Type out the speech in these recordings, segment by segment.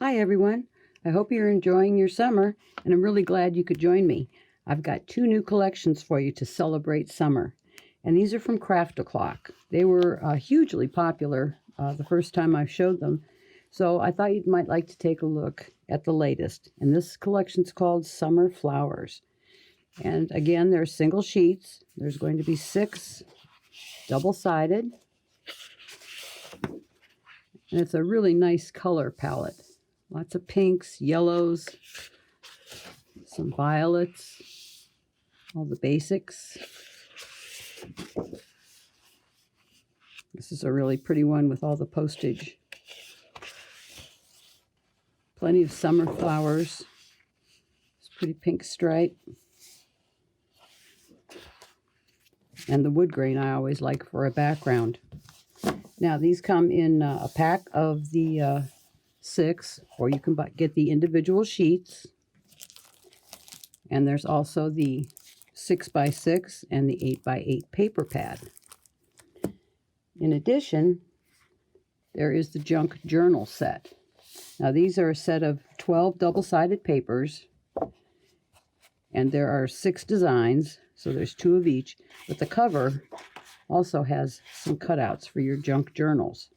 Hi everyone, I hope you're enjoying your summer and I'm really glad you could join me. I've got 2 new collections for you to celebrate summer, and these are from Craft-A-Clock. They were hugely popular the first time I showed them, so I thought you might like to take a look at the latest. And this collection's called Summer Flowers. And again, they're single sheets. There's going to be 6 double-sided, and it's a really nice color palette. Lots of pinks, yellows, some violets, all the basics. This is a really pretty one with all the postage. Plenty of summer flowers. This pretty pink stripe. And the wood grain I always like for a background. Now these come in a pack of the 6, or you can get the individual sheets. And there's also the 6x6 and the 8x8 paper pad. In addition, there is the junk journal set. Now these are a set of 12 double-sided papers, and there are 6 designs, so there's 2 of each, but the cover also has some cutouts for your junk journals.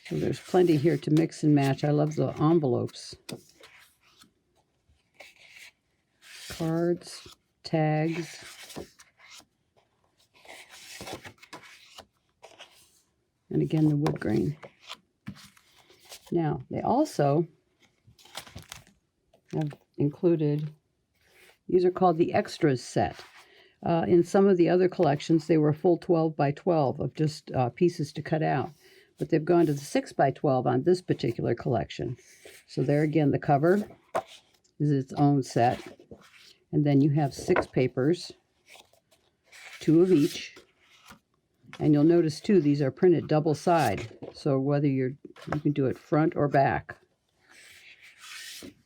So there's plenty here to mix and match. I love the envelopes. Cards, tags, and again the wood grain. Now they also have included, these are called the extras set. In some of the other collections they were full 12 by 12 of just pieces to cut out. But they've gone to the 6 by 12 on this particular collection. So there again, the cover is its own set. And then you have 6 papers, 2 of each. And you'll notice too, these are printed double side. So whether you can do it front or back.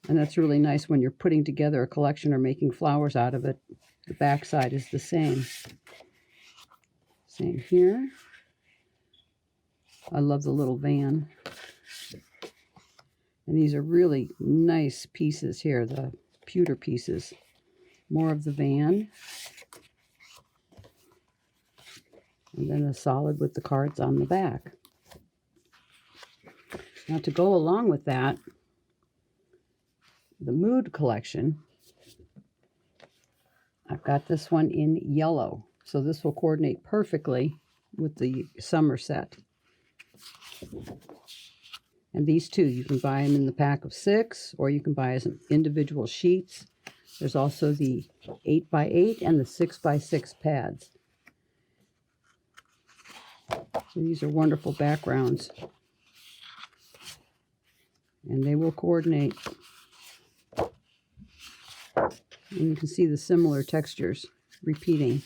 And that's really nice when you're putting together a collection or making flowers out of it. The back side is the same. Same here. I love the little van. And these are really nice pieces here, the pewter pieces. More of the van. And then a solid with the cards on the back. Now to go along with that, the Mood collection, I've got this one in yellow. So this will coordinate perfectly with the summer set. And these 2, you can buy them in the pack of 6, or you can buy as individual sheets. There's also the 8x8 and the 6x6 pads. So these are wonderful backgrounds. And they will coordinate. And you can see the similar textures repeating.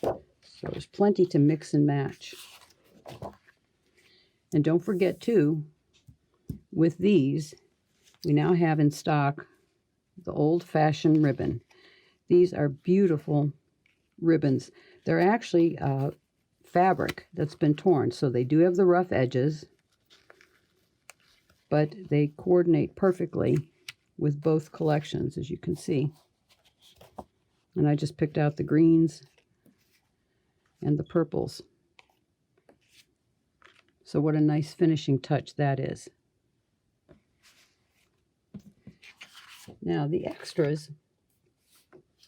So there's plenty to mix and match. And don't forget too, with these, we now have in stock the old-fashioned ribbon. These are beautiful ribbons. They're actually fabric that's been torn, so they do have the rough edges, but they coordinate perfectly with both collections, as you can see. And I just picked out the greens and the purples. So what a nice finishing touch that is. Now the extras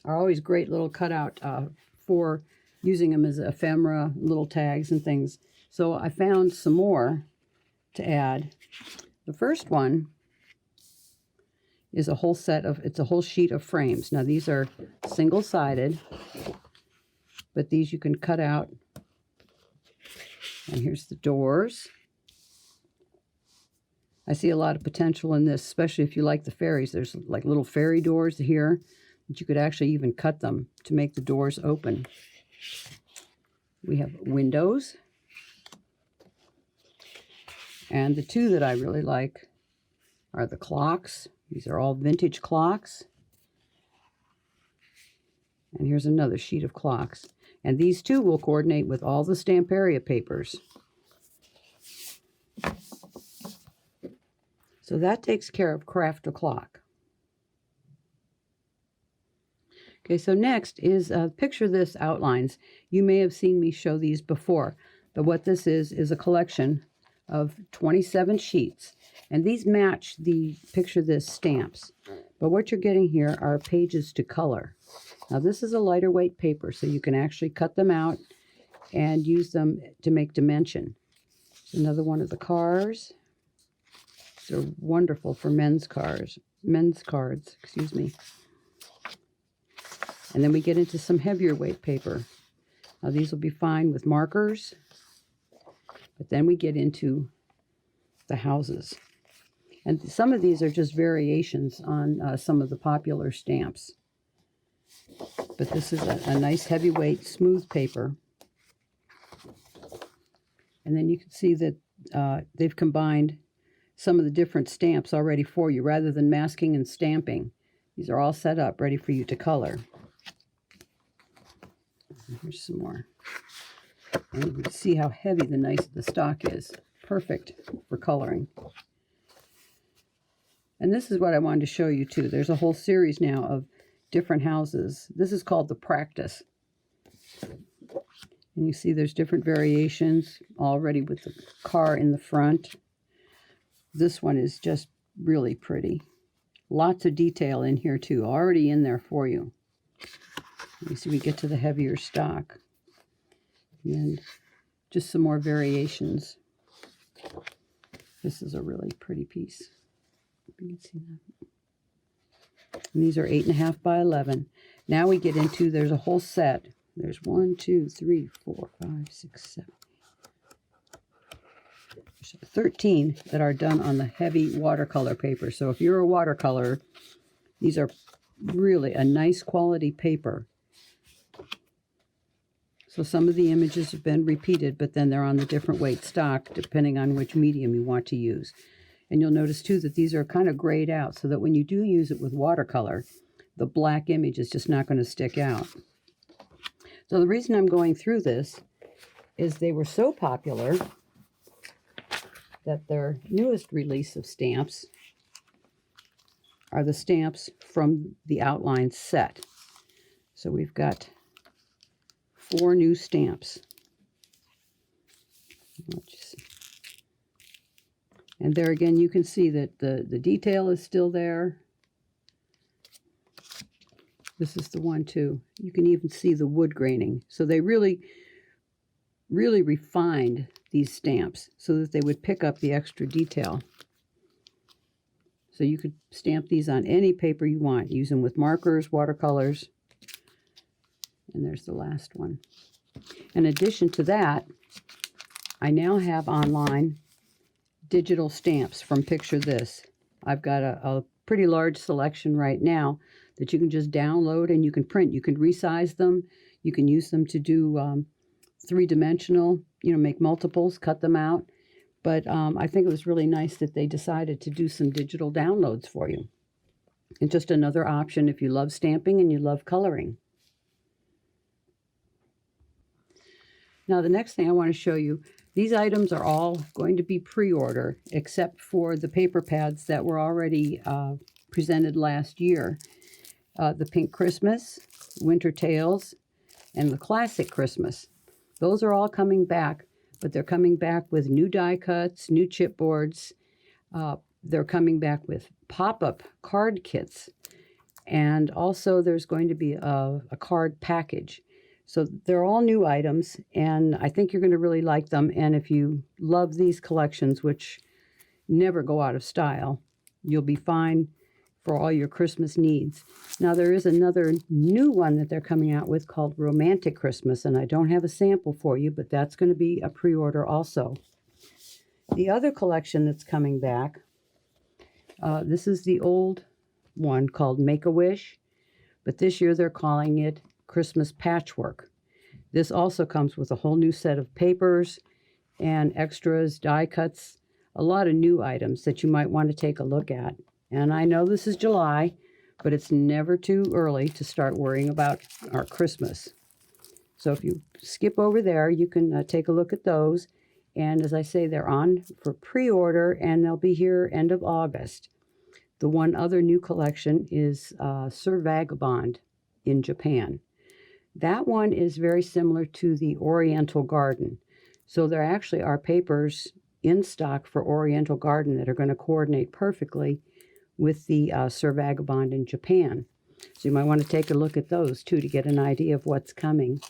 are always great little cutout for using them as ephemera, little tags and things. So I found some more to add. The first one is a whole set of, it's a whole sheet of frames. Now these are single-sided, but these you can cut out. And here's the doors. I see a lot of potential in this, especially if you like the fairies. There's like little fairy doors here, but you could actually even cut them to make the doors open. We have windows. And the 2 that I really like are the clocks. These are all vintage clocks. And here's another sheet of clocks. And these 2 will coordinate with all the Stamperia papers. So that takes care of craft o'clock. Okay, so next is picture this outlines. You may have seen me show these before, but what this is a collection of 27 sheets, and these match the picture this stamps. But what you're getting here are pages to color. Now this is a lighter weight paper, so you can actually cut them out and use them to make dimension. Another one of the cars. They're wonderful for men's cards, excuse me. And then we get into some heavier weight paper. Now these will be fine with markers, but then we get into the houses. And some of these are just variations on some of the popular stamps. But this is a nice heavyweight smooth paper. And then you can see that they've combined some of the different stamps already for you. Rather than masking and stamping, these are all set up ready for you to color. Here's some more. And you can see how heavy the stock is. Perfect for coloring. And this is what I wanted to show you too. There's a whole series now of different houses. This is called the Practice. And you see there's different variations already with the car in the front. This one is just really pretty. Lots of detail in here too, already in there for you. You see we get to the heavier stock. And just some more variations. This is a really pretty piece. You can see that. And these are 8.5 by 11. Now we get into, there's a whole set. There's 1, 2, 3, 4, 5, 6, 7, 13 that are done on the heavy watercolor paper. So if you're a watercolorer, these are really a nice quality paper. So some of the images have been repeated, but then they're on the different weight stock depending on which medium you want to use. And you'll notice too that these are kind of grayed out so that when you do use it with watercolor, the black image is just not going to stick out. So the reason I'm going through this is they were so popular that their newest release of stamps are the stamps from the outline set. So we've got 4 new stamps. And there again, you can see that the detail is still there. This is the one too. You can even see the wood graining. So they really refined these stamps so that they would pick up the extra detail. So you could stamp these on any paper you want. Use them with markers, watercolors. And there's the last one. In addition to that, I now have online digital stamps from Picture This. I've got a pretty large selection right now that you can just download and you can print. You can resize them. You can use them to do three-dimensional, make multiples, cut them out. But I think it was really nice that they decided to do some digital downloads for you. And just another option if you love stamping and you love coloring. Now the next thing I want to show you, these items are all going to be pre-order except for the paper pads that were already presented last year. The Pink Christmas, Winter Tales, and the Classic Christmas. Those are all coming back, but they're coming back with new die cuts, new chipboards. They're coming back with pop-up card kits. And also there's going to be a card package. So they're all new items, and I think you're going to really like them. And if you love these collections, which never go out of style, you'll be fine for all your Christmas needs. Now there is another new one that they're coming out with called Romantic Christmas, and I don't have a sample for you, but that's going to be a pre-order also. The other collection that's coming back, this is the old one called Make-A-Wish, but this year they're calling it Christmas Patchwork. This also comes with a whole new set of papers and extras, die cuts, a lot of new items that you might want to take a look at. And I know this is July, but it's never too early to start worrying about our Christmas. So if you skip over there, you can take a look at those. And as I say, they're on for pre-order, and they'll be here end of August. The one other new collection is Sir Vagabond in Japan. That one is very similar to the Oriental Garden. So there actually are papers in stock for Oriental Garden that are going to coordinate perfectly with the Sir Vagabond in Japan. So you might want to take a look at those too to get an idea of what's coming.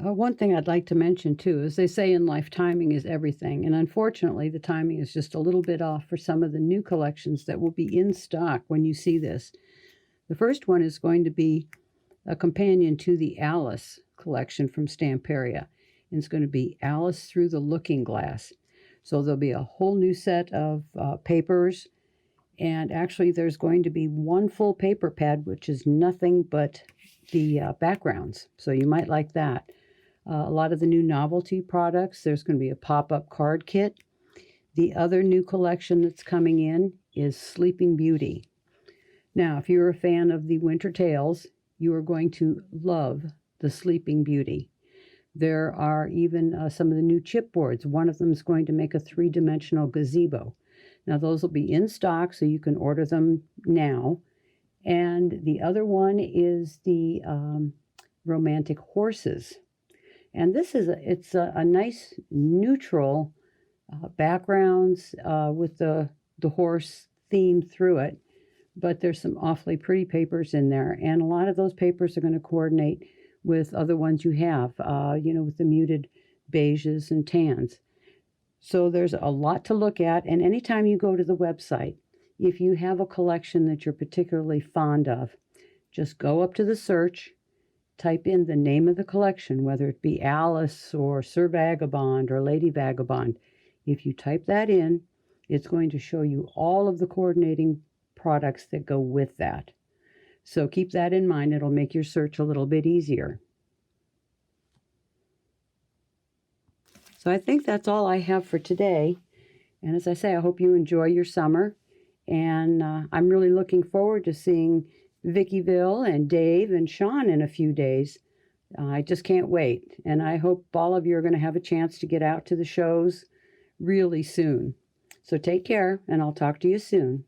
One thing I'd like to mention too is they say in life timing is everything, and unfortunately the timing is just a little bit off for some of the new collections that will be in stock when you see this. The first one is going to be a companion to the Alice collection from Stamperia. And it's going to be Alice Through the Looking Glass. So there'll be a whole new set of papers, and actually there's going to be one full paper pad, which is nothing but the backgrounds. So you might like that. A lot of the new novelty products, there's going to be a pop-up card kit. The other new collection that's coming in is Sleeping Beauty. Now, if you're a fan of the Winter Tales, you are going to love the Sleeping Beauty. There are even some of the new chipboards. One of them is going to make a three-dimensional gazebo. Now, those will be in stock, so you can order them now. And the other one is the Romantic Horses. And this is a nice neutral backgrounds with the horse theme through it. But there's some awfully pretty papers in there. And a lot of those papers are going to coordinate with other ones you have, with the muted beiges and tans. So there's a lot to look at. And anytime you go to the website, if you have a collection that you're particularly fond of, just go up to the search, type in the name of the collection, whether it be Alice or Sir Vagabond or Lady Vagabond. If you type that in, it's going to show you all of the coordinating products that go with that. So keep that in mind. It'll make your search a little bit easier. So I think that's all I have for today. And as I say, I hope you enjoy your summer. And I'm really looking forward to seeing Vickyville and Dave and Sean in a few days. I just can't wait. And I hope all of you are going to have a chance to get out to the shows really soon. So take care, and I'll talk to you soon.